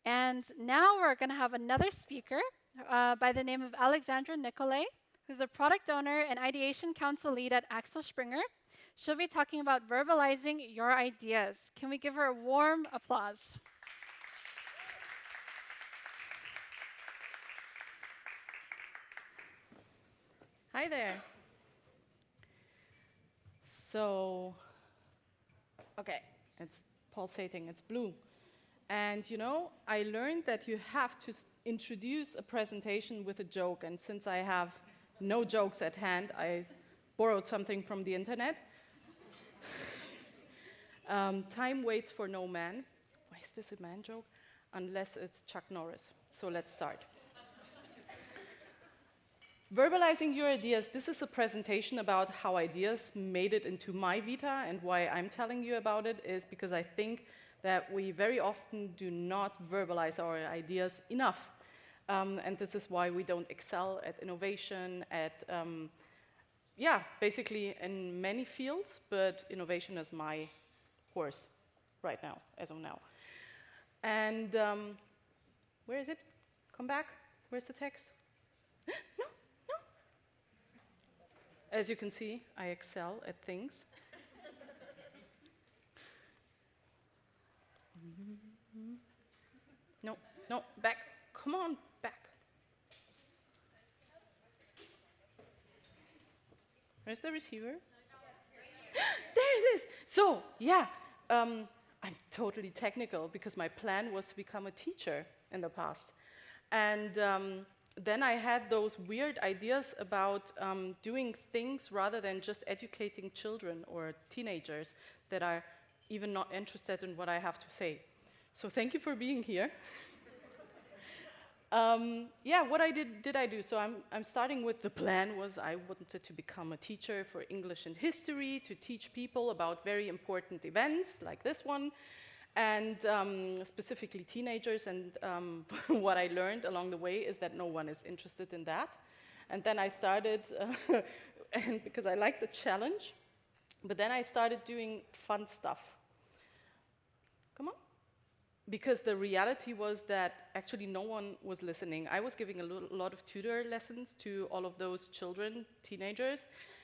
And now we're going to have another speaker by the name of Alexandra Nicolae, who's a product owner and ideation council lead at Axel Springer. She'll be talking about verbalizing your ideas. Can we give her a warm applause? Hi there. So, okay, it's pulsating, it's blue. And you know, I learned that you have to introduce a presentation with a joke. And since I have no jokes at hand, I borrowed something from the internet. Time waits for no man. Why is this a man joke? Unless it's Chuck Norris. So let's start. Verbalizing your ideas. This is a presentation about how ideas made it into my vita, and why I'm telling you about it is because I think that we very often do not verbalize our ideas enough. And this is why we don't excel at innovation, basically in many fields, but innovation is my horse right now, as of now. And where is it? Come back. Where's the text? No. As you can see, I excel at things. No, back. Come on, back. Where's the receiver? There it is. So, yeah, I'm totally technical because my plan was to become a teacher in the past. And then I had those weird ideas about doing things rather than just educating children or teenagers that are even not interested in what I have to say. So thank you for being here. What did I do? So I'm starting with the plan was I wanted to become a teacher for English and history, to teach people about very important events like this one, and specifically teenagers. And what I learned along the way is that no one is interested in that. And then I started, and because I like the challenge, but then I started doing fun stuff. Come on. Because the reality was that actually no one was listening. I was giving a lot of tutor lessons to all of those children, teenagers,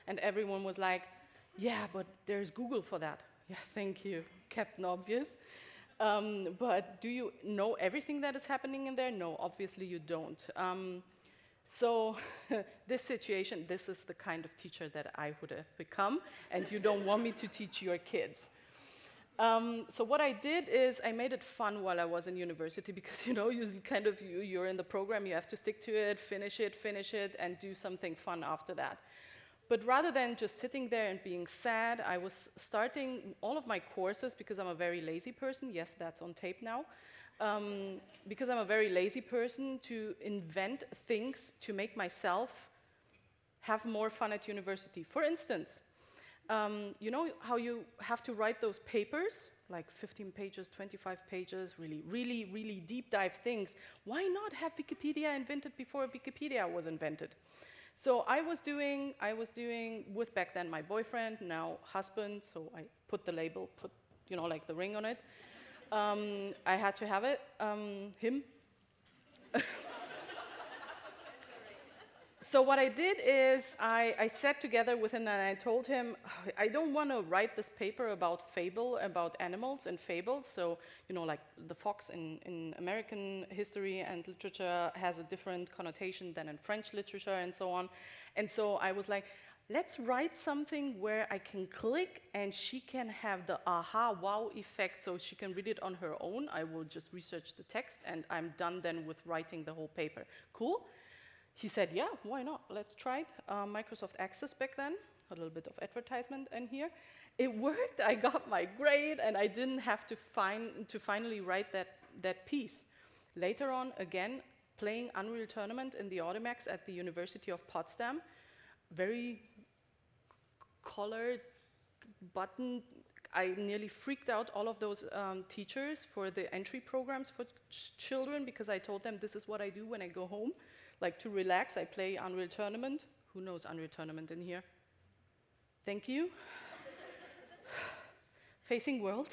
and everyone was like, yeah, but there's Google for that. Yeah, thank you, Captain Obvious. But do you know everything that is happening in there? No, obviously you don't. So this situation, this is the kind of teacher that I would have become, and you don't want me to teach your kids. So what I did is I made it fun while I was in university, because you know, you're in the program, you have to stick to it, finish it, and do something fun after that. But rather than just sitting there and being sad, I was starting all of my courses, because I'm a very lazy person. Yes, that's on tape now. Because I'm a very lazy person, to invent things to make myself have more fun at university. For instance, you know how you have to write those papers, like 15 pages, 25 pages, really deep dive things? Why not have Wikipedia invented before Wikipedia was invented? So I was doing with back then my boyfriend, now husband, so I put the label, like the ring on it. I had to have it, him. So what I did is I sat together with him and I told him, I don't want to write this paper about animals and fables. So, like the fox in American history and literature has a different connotation than in French literature and so on. And so I was like, let's write something where I can click and she can have the aha, wow effect, so she can read it on her own. I will just research the text and I'm done then with writing the whole paper. Cool? He said, yeah, why not? Let's try it. Microsoft Access back then, a little bit of advertisement in here. It worked, I got my grade, and I didn't have to finally write that piece. Later on, again, playing Unreal Tournament in the Audimax at the University of Potsdam, very colored button. I nearly freaked out all of those teachers for the entry programs for children, because I told them this is what I do when I go home. Like, to relax, I play Unreal Tournament. Who knows Unreal Tournament in here? Thank you. facing world.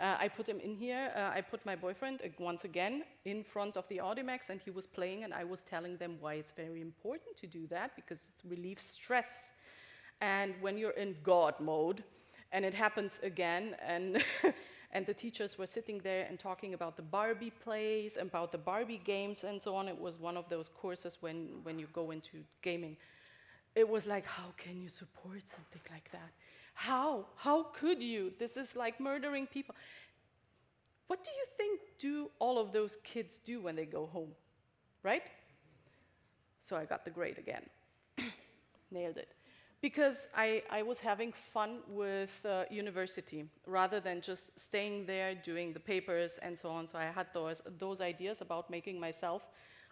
I put him in here. I put my boyfriend, once again, in front of the Audimax, and he was playing, and I was telling them why it's very important to do that, because it relieves stress. And when you're in God mode, and it happens again, and and the teachers were sitting there and talking about the Barbie plays, about the Barbie games, and so on. It was one of those courses when you go into gaming. It was like, how can you support something like that? How? How could you? This is like murdering people. What do you think do all of those kids do when they go home, right? So I got the grade again. Nailed it. Because I was having fun with university, rather than just staying there, doing the papers, and so on. So I had those ideas about making myself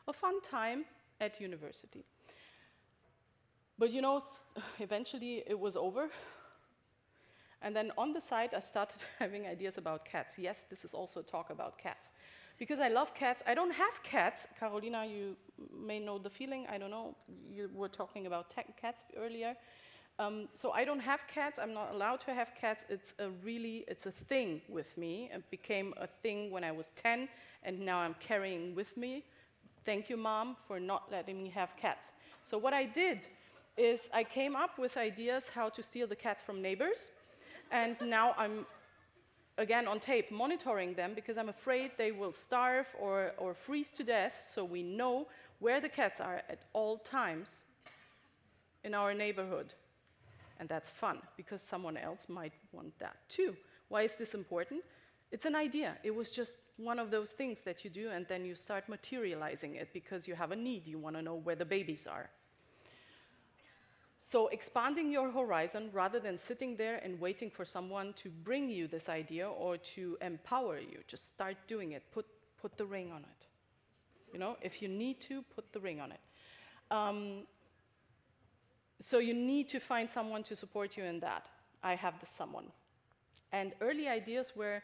a fun time at university. But you know, eventually it was over. And then on the side, I started having ideas about cats. Yes, this is also a talk about cats. Because I love cats. I don't have cats. Carolina, you may know the feeling. I don't know. You were talking about cats earlier. So I don't have cats. I'm not allowed to have cats. It's a thing with me. It became a thing when I was 10, and now I'm carrying with me. Thank you, Mom, for not letting me have cats. So what I did is I came up with ideas how to steal the cats from neighbors. And now I'm, again, on tape, monitoring them, because I'm afraid they will starve or freeze to death, so we know where the cats are at all times in our neighborhood. And that's fun, because someone else might want that too. Why is this important? It's an idea. It was just one of those things that you do, and then you start materializing it because you have a need. You want to know where the babies are. So expanding your horizon rather than sitting there and waiting for someone to bring you this idea or to empower you. Just start doing it. Put the ring on it. You know, if you need to, put the ring on it. So you need to find someone to support you in that. I have the someone. And early ideas were,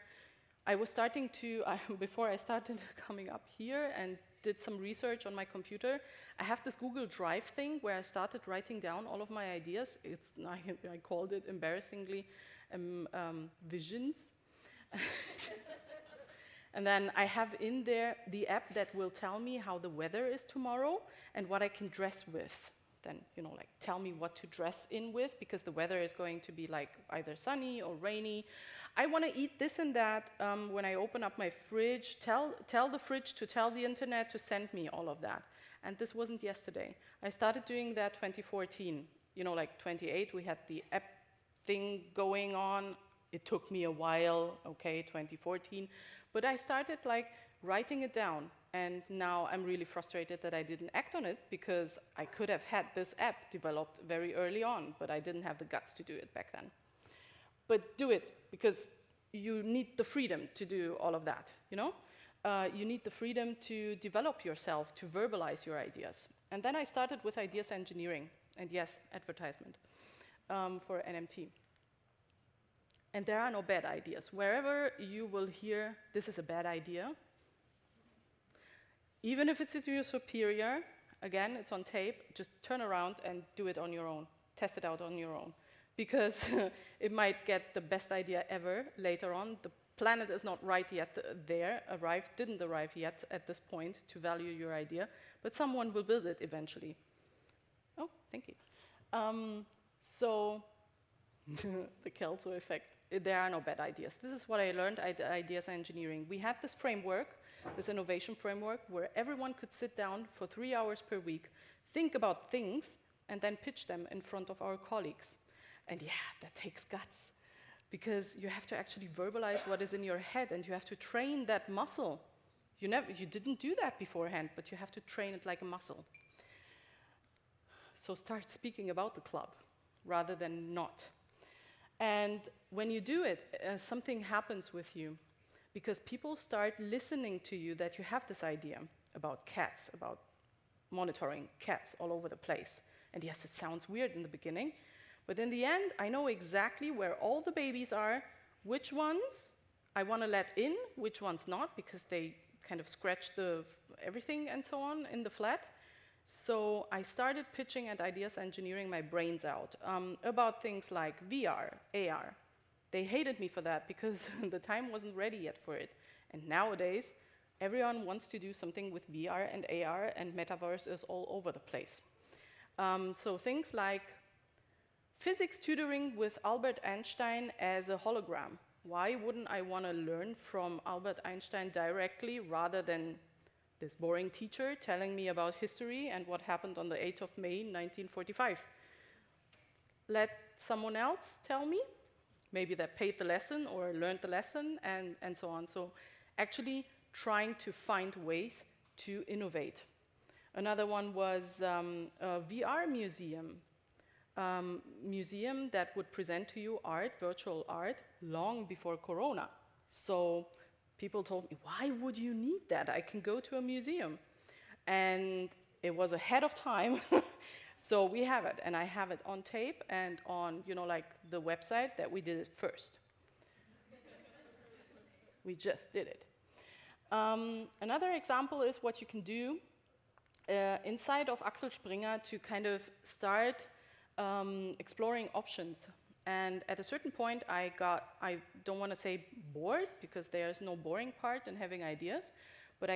I was starting to, before I started coming up here and did some research on my computer, I have this Google Drive thing where I started writing down all of my ideas. I called it, embarrassingly, visions. And then I have in there the app that will tell me how the weather is tomorrow and what I can dress with. Then, you know, like, tell me what to dress in with, because the weather is going to be like either sunny or rainy. I want to eat this and that. When I open up my fridge, tell the fridge to tell the internet to send me all of that. And this wasn't yesterday. I started doing that 2014. You know, like 28, we had the app thing going on. It took me a while, okay, 2014. But I started like writing it down. And now I'm really frustrated that I didn't act on it, because I could have had this app developed very early on, but I didn't have the guts to do it back then. But do it, because you need the freedom to do all of that, you know? You need the freedom to develop yourself, to verbalize your ideas. And then I started with ideas engineering, and yes, advertisement for NMT. And there are no bad ideas. Wherever you will hear, this is a bad idea, even if it's to your superior, again, it's on tape, just turn around and do it on your own. Test it out on your own. Because it might get the best idea ever later on. The planet is not right yet didn't arrive yet at this point to value your idea, but someone will build it eventually. Oh, thank you. So, the Kelso effect. There are no bad ideas. This is what I learned at Ideas Engineering. We had this framework, this innovation framework, where everyone could sit down for 3 hours per week, think about things, and then pitch them in front of our colleagues. And yeah, that takes guts, because you have to actually verbalize what is in your head, and you have to train that muscle. You didn't do that beforehand, but you have to train it like a muscle. So start speaking about the club, rather than not. And when you do it, something happens with you, because people start listening to you that you have this idea about cats, about monitoring cats all over the place. And yes, it sounds weird in the beginning, but in the end, I know exactly where all the babies are, which ones I want to let in, which ones not, because they kind of scratch everything and so on in the flat. So I started pitching at Ideas Engineering my brains out about things like VR, AR, they hated me for that because the time wasn't ready yet for it. And nowadays, everyone wants to do something with VR and AR, and metaverse is all over the place. So things like physics tutoring with Albert Einstein as a hologram. Why wouldn't I want to learn from Albert Einstein directly rather than this boring teacher telling me about history and what happened on the 8th of May, 1945? Let someone else tell me. Maybe they paid the lesson or learned the lesson and so on. So actually trying to find ways to innovate. Another one was a VR museum. Museum that would present to you art, virtual art, long before Corona. So people told me, why would you need that? I can go to a museum. And it was ahead of time. So we have it, and I have it on tape and on, like the website that we did it first. We just did it. Another example is what you can do inside of Axel Springer to kind of start exploring options. And at a certain point, I don't want to say bored, because there's no boring part in having ideas, but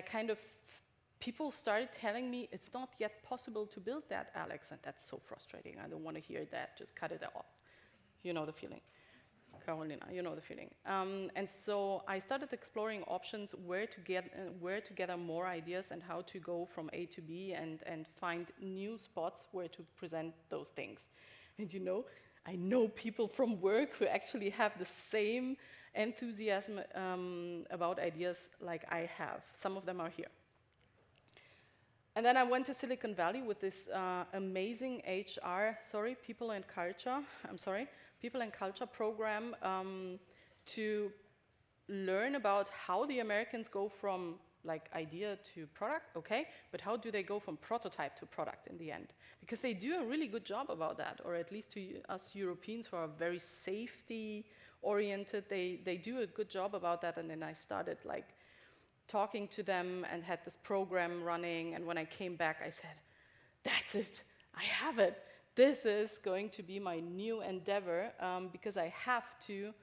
people started telling me, it's not yet possible to build that, Alex, and that's so frustrating. I don't want to hear that, just cut it out. You know the feeling. Carolina, you know the feeling. And so I started exploring options where to gather more ideas and how to go from A to B and find new spots where to present those things. And I know people from work who actually have the same enthusiasm about ideas like I have. Some of them are here. And then I went to Silicon Valley with this amazing people and culture program to learn about how the Americans go from idea to product, okay, but how do they go from prototype to product in the end? Because they do a really good job about that, or at least to us Europeans who are very safety oriented, they do a good job about that. And then I started talking to them and had this program running, and when I came back I said, that's it, I have it. This is going to be my new endeavor because I have to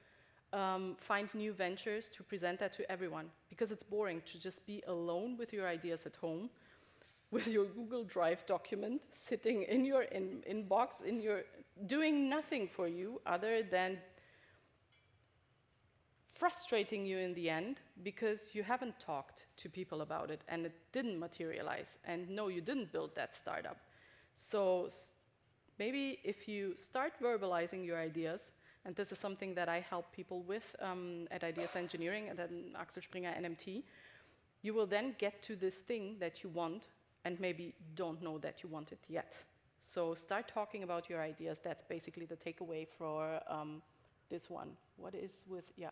find new ventures to present that to everyone, because it's boring to just be alone with your ideas at home, with your Google Drive document sitting in your inbox, doing nothing for you other than frustrating you in the end because you haven't talked to people about it and it didn't materialize. And no, you didn't build that startup. So maybe if you start verbalizing your ideas, and this is something that I help people with at Ideas Engineering and then Axel Springer NMT, you will then get to this thing that you want and maybe don't know that you want it yet. So start talking about your ideas. That's basically the takeaway for this one. What is with, yeah.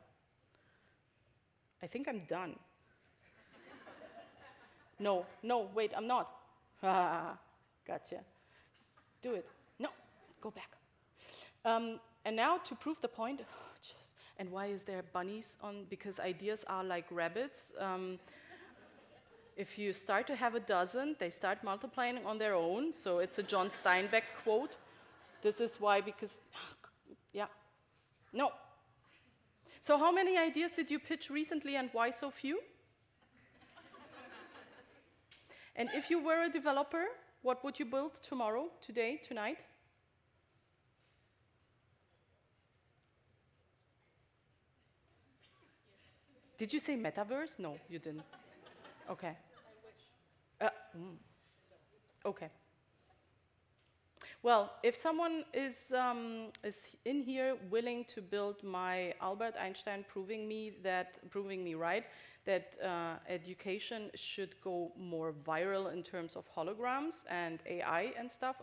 I think I'm done. No, wait, I'm not. Gotcha. Do it. No, go back. And now to prove the point, and why is there bunnies on? Because ideas are like rabbits. If you start to have a dozen, they start multiplying on their own. So it's a John Steinbeck quote. This is why, because, yeah. No. So how many ideas did you pitch recently and why so few? And if you were a developer, what would you build tomorrow, today, tonight? Did you say metaverse? No, you didn't. Okay. I wish. Okay. Well, if someone is in here willing to build my Albert Einstein proving me right, that education should go more viral in terms of holograms and AI and stuff,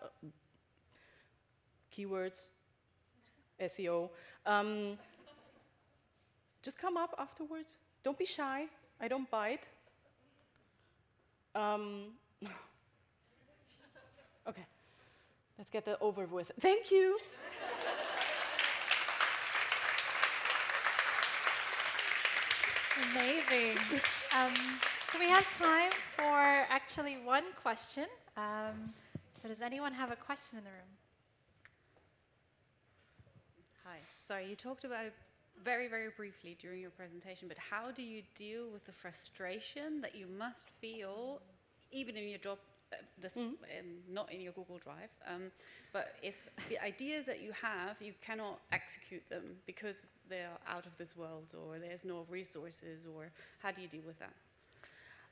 keywords, SEO, just come up afterwards. Don't be shy. I don't bite. Okay. Let's get that over with. Thank you. Amazing. So we have time for actually one question. So does anyone have a question in the room? Hi. Sorry, you talked about very, very briefly during your presentation, but how do you deal with the frustration that you must feel, even in your job, not in your Google Drive, but if the ideas that you have, you cannot execute them because they're out of this world, or there's no resources, or how do you deal with that?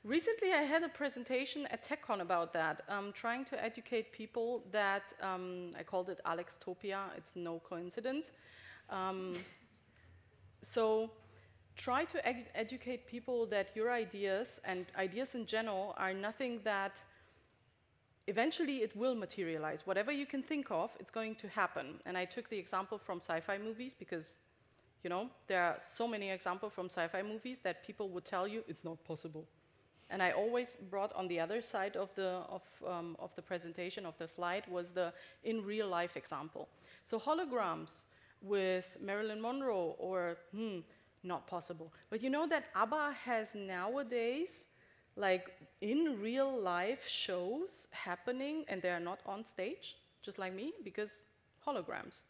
Recently, I had a presentation at TechCon about that, trying to educate people that, I called it Alextopia, it's no coincidence. So try to educate people that your ideas, and ideas in general, are nothing that eventually it will materialize. Whatever you can think of, it's going to happen. And I took the example from sci-fi movies because, you know, there are so many examples from sci-fi movies that people would tell you it's not possible. And I always brought on the other side of the presentation, of the slide, was the in real life example. So holograms with Marilyn Monroe, or not possible. But you know that ABBA has nowadays, like, in real life shows happening, and they are not on stage, just like me, because holograms.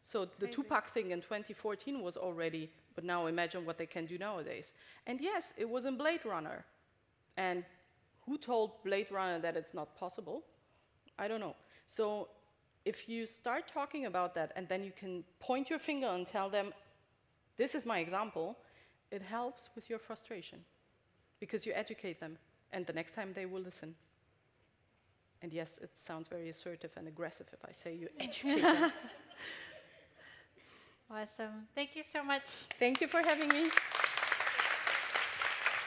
So the Tupac thing in 2014 was already, but now imagine what they can do nowadays. And yes, it was in Blade Runner. And who told Blade Runner that it's not possible? I don't know. So if you start talking about that, and then you can point your finger and tell them, this is my example, it helps with your frustration, because you educate them, and the next time they will listen. And yes, it sounds very assertive and aggressive if I say you educate them. Awesome. Thank you so much. Thank you for having me.